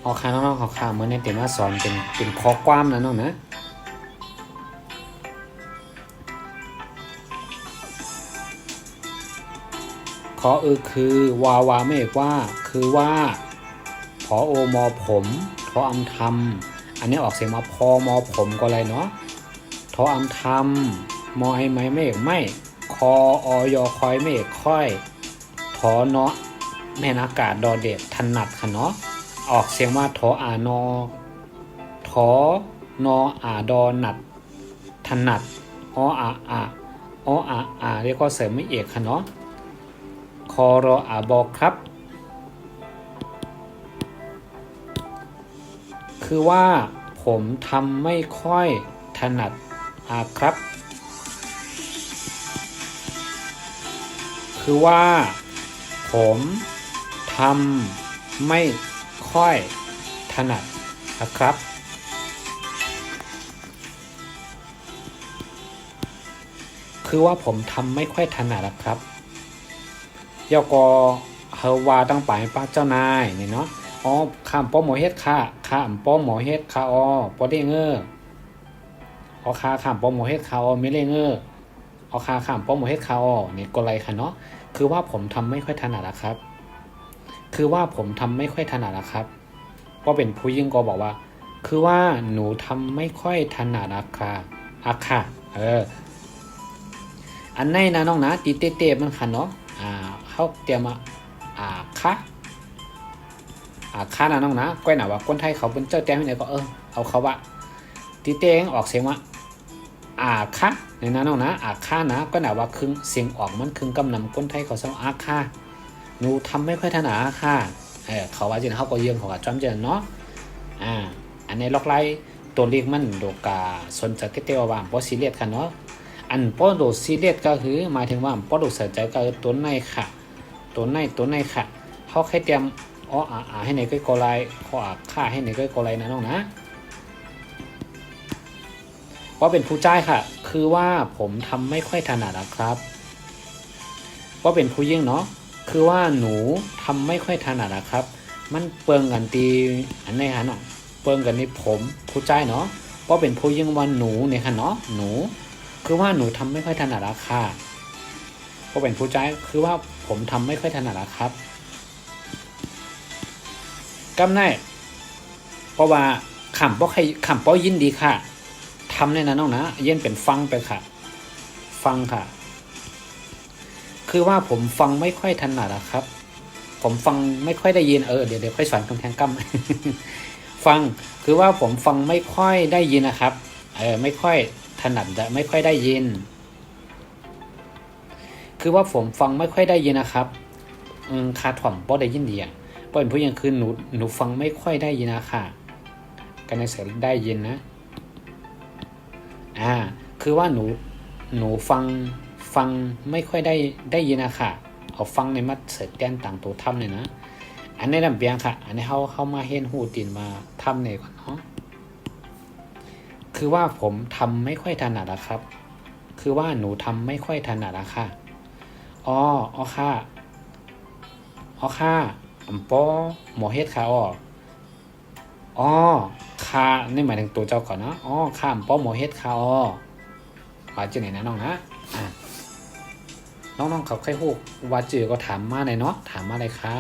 ออกค่าน้องๆขอค่าเหมือนในเต็มว่าสอนเป็นข้อความนะน้องนะขอคือวาวาไม่ว่าคือว่าพอโอมอผมทออำทำอันนี้ออกเสียงมาพอมอผมก็อะไรเนาะทออำทำมอไอไม้ไม่ไม่คออยอคอยไม่ค่อยทอเนาะแม่นอากาศดอเด็ดถนัดค่ะเนาะออกเสียงว่าทออานอทอนออาดอหนัดถนัดออาออาเรียกว่าเสริมไม่เอกค่ะเนาะคอรออาบอกครับคือว่าผมทำไม่ค่อยถนัดครับคือว่าผมทำไม่ค่อยถนัดนะครับคือว่าผมทำไม่ค่อยถนัดนะครับยกเฮาวาตั้งไปป้าเจ้านายนี่เนาะอ๋อข้ามป้อหมอเฮ็ดค่ะข้ามป้อหมอเฮ็ดค่ะอ๋อป้อได้เงออ๋อค่าข้ามป้อหมอเฮ็ดค่ะอ๋อไม่ได้เงออ๋อค่าข้ามป้อหมอเฮ็ดค่ะอ๋อนี่ก็ไรค่ะเนาะคือว่าผมทำไม่ค่อยถนัดนะครับคือว่าผมทำไม่ค่อยถนัดนะครับก็เป็นผู้ยิ่งก็บอกว่าคือว่าหนูทำไม่ค่อยถนัดค่ะอันไหนนะน้องนะตีเต้ๆมันค่ะเนาะเขาเตรียมมาค่ะค่านะน้องนะก้อยหนาว่าคนไทยเขาเป็นเจ้าแต้มที่ไหนก็เอาเขาว่าตีเต้งออกเสียงว่าค่ะในนั้นน้องนะค่านะก้อยหนาว่าครึ่งเสียงออกมันครึ่งกำนำคนไทยเขาสอนค่ะหนูทำไม่ค่อยถนัดค่ะเขาว่าจริงเขาก็เยื่องเขาก็จำเจนเนาะอันนี้ล็อกไล่ตัวเลขมันโดกาสนใจเต้ๆว่าบ่ซีเรียสค่ะเนาะอันป้อโดซีเรียสก็คือหมายถึงว่าป้อโดเสียใจก็คือตัวในค่ะตัวในค่ะเขาแค่เตรียมให้ในก้อยกอไลขอค่าให้ในก้อยกอไลนะน้องนะว่าเป็นผู้จ่ายค่ะคือว่าผมทำไม่ค่อยถนัดนะครับว่าเป็นผู้ยิ่งเนาะคือว่าหนูทำไม่ค่อยถนัดนะครับมันเปิงกันตีอันไหนฮะเนาะเปิงกันนี่ผมผู้จ่ายเนาะว่าเป็นผู้ยิ่งวันหนูเนี่ยค่ะเนาะหนูคือว่าหนูทำไม่ค่อยถนัดค่ะว่าเป็นผู้จ่ายคือว่าผมทำไม่ค่อยถนัดครับกำไนเพราะว่าขำเพราะใครขำเพราะยินดีค่ะทำเนี่ยนะน้องนะเย็นเป็นฟังไปค่ะฟังค่ะคือว่าผมฟังไม่ค่อยถนัดครับผมฟังไม่ค่อยได้ยินเดี๋ยวค่อยสอนคำแทงกั้ม ฟังคือว่าผมฟังไม่ค่อยได้ยินนะครับไม่ค่อยถนัดไม่ค่อยได้ยินคือว่าผมฟังไม่ค่อยได้ยินนะครับคาถ่อมเพราะได้ยินดีอ่ะเพราะเป็นผู้ยังคือหนูฟังไม่ค่อยได้ยินนะค่ะการในเสียงได้ยินนะคือว่าหนูฟังไม่ค่อยได้ยินนะค่ะเอาฟังในมัดเสร็จแกนต่างตัวทำเลยนะอันนี้ลำเบียงค่ะอันนี้เข้ามาเห็นหูตีนมาทำเนี่ยก่อนเนาะคือว่าผมทำไม่ค่อยถนัดนะครับคือว่าหนูทำไม่ค่อยถนัดนะค่ะค่ะป้อหมอเฮ็ดค่ะค่ะนี่หมายถึงตัวเจ้าก่อนนะค่ะป้อหมอเฮ็ดค่ะว่าจื่อไหนนะน้องนะน้องๆเขาใครฮู้ว่าจื่อก็ถามมาเลยเนาะถามมาเลยค่ะ